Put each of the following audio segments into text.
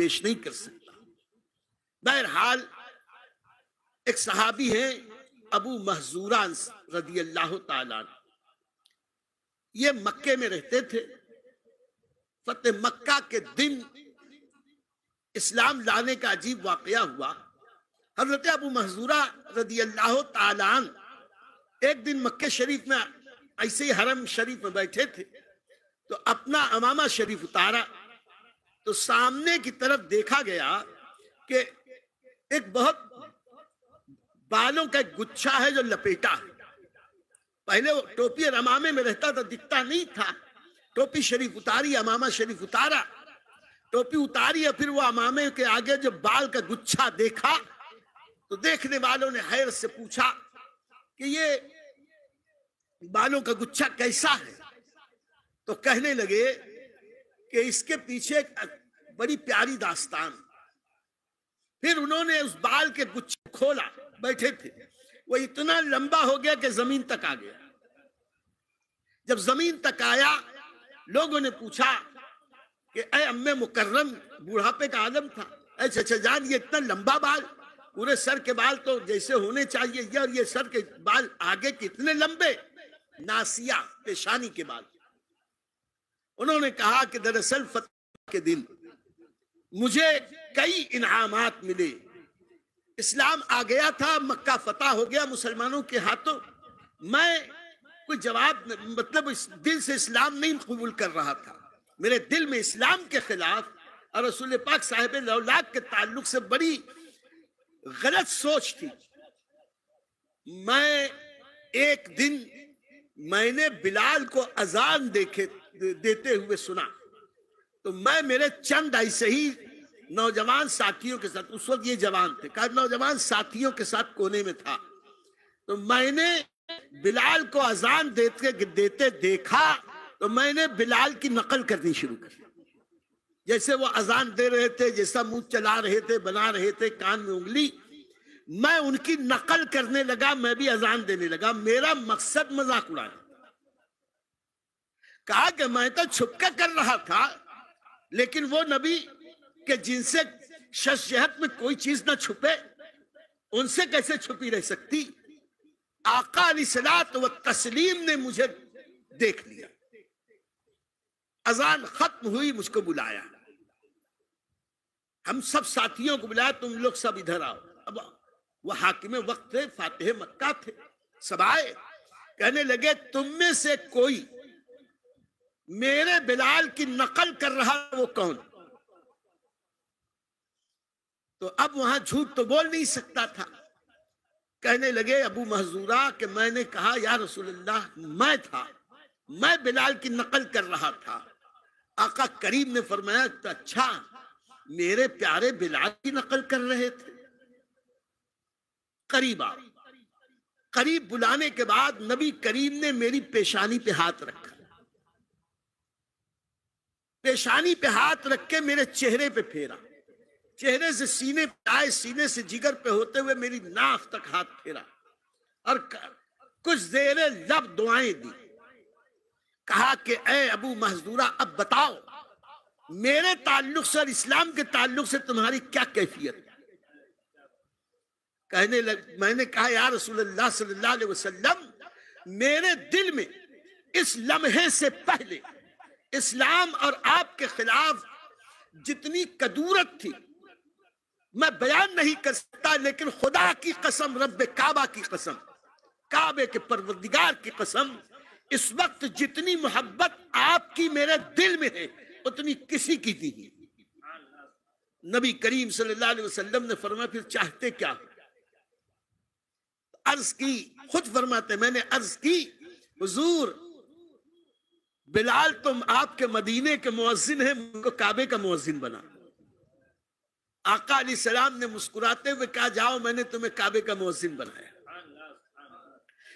پیش نہیں کر سکتا۔ بہرحال ایک صحابی ہیں ابو محذورہ رضی اللہ تعالیٰ عنہ، یہ مکے میں رہتے تھے۔ فتح مکہ کے دن اسلام لانے کا عجیب واقعہ ہوا۔ حضرت ابو محذورہ رضی اللہ تعالیٰ عنہ ایک دن مکہ شریف میں ایسے ہی حرم شریف میں بیٹھے تھے تو اپنا عمامہ شریف اتارا تو سامنے کی طرف دیکھا گیا کہ ایک بہت بالوں کا ایک گچھا ہے جو لپیٹا ہے۔ پہلے وہ ٹوپی اور عمامے میں رہتا تھا، دکھتا نہیں تھا۔ ٹوپی شریف اتاری، عمامہ شریف اتارا، ٹوپی اتاری اور پھر وہ عمامے کے آگے جو بال کا گچھا دیکھا تو دیکھنے والوں نے حیرت سے پوچھا کہ یہ بالوں کا گچھا کیسا ہے؟ تو کہنے لگے کہ اس کے پیچھے ایک بڑی پیاری داستان۔ پھر انہوں نے اس بال کے گچھے کھولا، بیٹھے تھے، وہ اتنا لمبا ہو گیا کہ زمین تک آ گیا۔ جب زمین تک آیا لوگوں نے پوچھا کہ اے ام مکرم، بڑھاپے کا عالم تھا، اے چچا جان یہ اتنا لمبا بال، پورے سر کے بال تو جیسے ہونے چاہیے یہ، اور یہ سر کے بال آگے کتنے لمبے، ناسیہ پیشانی کے بال۔ انہوں نے کہا کہ دراصل فتح کے دن مجھے کئی انعامات ملے، اسلام آ گیا تھا، مکہ فتح ہو گیا مسلمانوں کے ہاتھوں، میں کوئی جواب مطلب اس دل سے اسلام نہیں قبول کر رہا تھا، میرے دل میں اسلام کے خلاف اور رسول پاک صاحب الاولاق کے تعلق سے بڑی غلط سوچ تھی۔ میں ایک دن میں نے بلال کو اذان دیتے ہوئے سنا تو میں میرے چند ایسے ہی نوجوان ساتھیوں کے ساتھ، اس وقت یہ جوان تھے، نوجوان ساتھیوں کے ساتھ کونے میں تھا، تو میں نے بلال کو اذان دیتے دیکھا تو میں نے بلال کی نقل کرنی شروع کر دی۔ جیسے وہ اذان دے رہے تھے، جیسا منہ چلا رہے تھے، بنا رہے تھے کان میں انگلی، میں ان کی نقل کرنے لگا، میں بھی اذان دینے لگا۔ میرا مقصد مذاق اڑانا، کہا کہ میں تو چھپ کر رہا تھا، لیکن وہ نبی کہ جن سے شہد میں کوئی چیز نہ چھپے، ان سے کیسے چھپی رہ سکتی؟ آقا علیہ الصلوۃ والتسلیم نے مجھے دیکھ لیا، اذان ختم ہوئی، مجھ کو بلایا، ہم سب ساتھیوں کو بلایا، تم لوگ سب ادھر آؤ۔ اب وہ حاکم وقت تھے، فاتح مکہ تھے، سب آئے، کہنے لگے تم میں سے کوئی میرے بلال کی نقل کر رہا، وہ کون؟ تو اب وہاں جھوٹ تو بول نہیں سکتا تھا، کہنے لگے ابو محذورہ کہ میں نے کہا یا رسول اللہ میں تھا، میں بلال کی نقل کر رہا تھا۔ آقا کریم نے فرمایا تو اچھا، میرے پیارے بلال کی نقل کر رہے تھے؟ قریب آ۔ قریب بلانے کے بعد نبی کریم نے میری پیشانی پہ ہاتھ رکھا، پیشانی پہ ہاتھ رکھ کے میرے چہرے پہ پھیرا، چہرے سے سینے پہ آئے، سینے سے جگر پہ ہوتے ہوئے میری ناف تک ہاتھ پھیرا اور کچھ زیر لب دعائیں دی۔ کہا کہ اے ابو محذورہ اب بتاؤ میرے تعلق سے اور اسلام کے تعلق سے تمہاری کیا کیفیت ہے؟ میں نے کہا یا رسول اللہ صلی اللہ علیہ وسلم، میرے دل میں اس لمحے سے پہلے اسلام اور آپ کے خلاف جتنی کدورت تھی میں بیان نہیں کر سکتا، لیکن خدا کی قسم، رب کعبہ کی قسم، کعبے کے پروردگار کی قسم، اس وقت جتنی محبت آپ کی میرے دل میں ہے اتنی کسی کی نہیں۔ نبی کریم صلی اللہ علیہ وسلم نے فرمایا پھر چاہتے کیا؟ عرض کی، خود فرماتے میں نے عرض کی حضور بلال تم آپ کے مدینے کے مؤذن ہیں، مجھ کو کعبے کا مؤذن بنا۔ آقا علیہ السلام نے مسکراتے ہوئے کہا جاؤ میں نے تمہیں کعبے کا مؤذن بنایا۔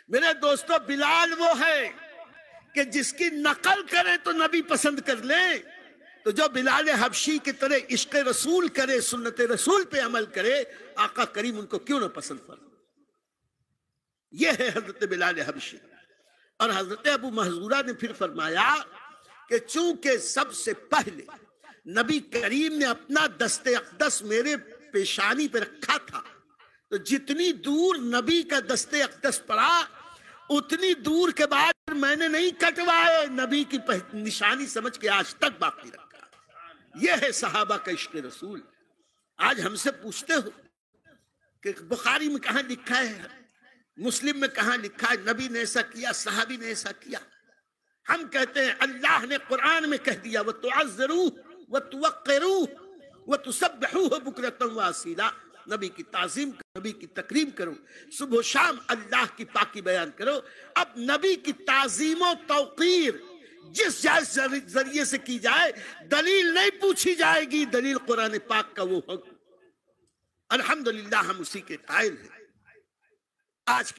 میرے دوستو بلال وہ ہے کہ جس کی نقل کرے تو نبی پسند کر لیں، تو جو بلال حبشی کی طرح عشق رسول کرے، سنت رسول پہ عمل کرے، آقا کریم ان کو کیوں نہ پسند فرمائے؟ یہ ہے حضرت بلال حبشی۔ اور حضرت ابو محذورہ نے پھر فرمایا کہ چونکہ سب سے پہلے نبی کریم نے اپنا دست اقدس میرے پیشانی پہ رکھا تھا، تو جتنی دور نبی کا دست اقدس پڑا اتنی دور کے بعد میں نے نہیں کٹوائے، نبی کی نشانی سمجھ کے آج تک باقی رکھا۔ یہ ہے صحابہ کا عشق رسول۔ آج ہم سے پوچھتے ہو کہ بخاری میں کہاں لکھا ہے، مسلم میں کہاں لکھا ہے نبی نے ایسا کیا، صحابی نے ایسا کیا؟ ہم کہتے ہیں اللہ نے قرآن میں کہہ دیا وَتُعَذِّرُوهُ وَتُوَقِّرُوهُ وَتُسَبِّحُوهُ بُكْرَةً وَأَصِيلًا، نبی کی تعظیم کرو، نبی کی تکریم کرو، صبح و شام اللہ کی پاکی بیان کرو۔ اب نبی کی تعظیم و توقیر جس ذریعے سے کی جائے، دلیل نہیں پوچھی جائے گی، دلیل قرآن پاک کا وہ حکم۔ الحمدللہ ہم اسی کے قائل ہیں۔ آج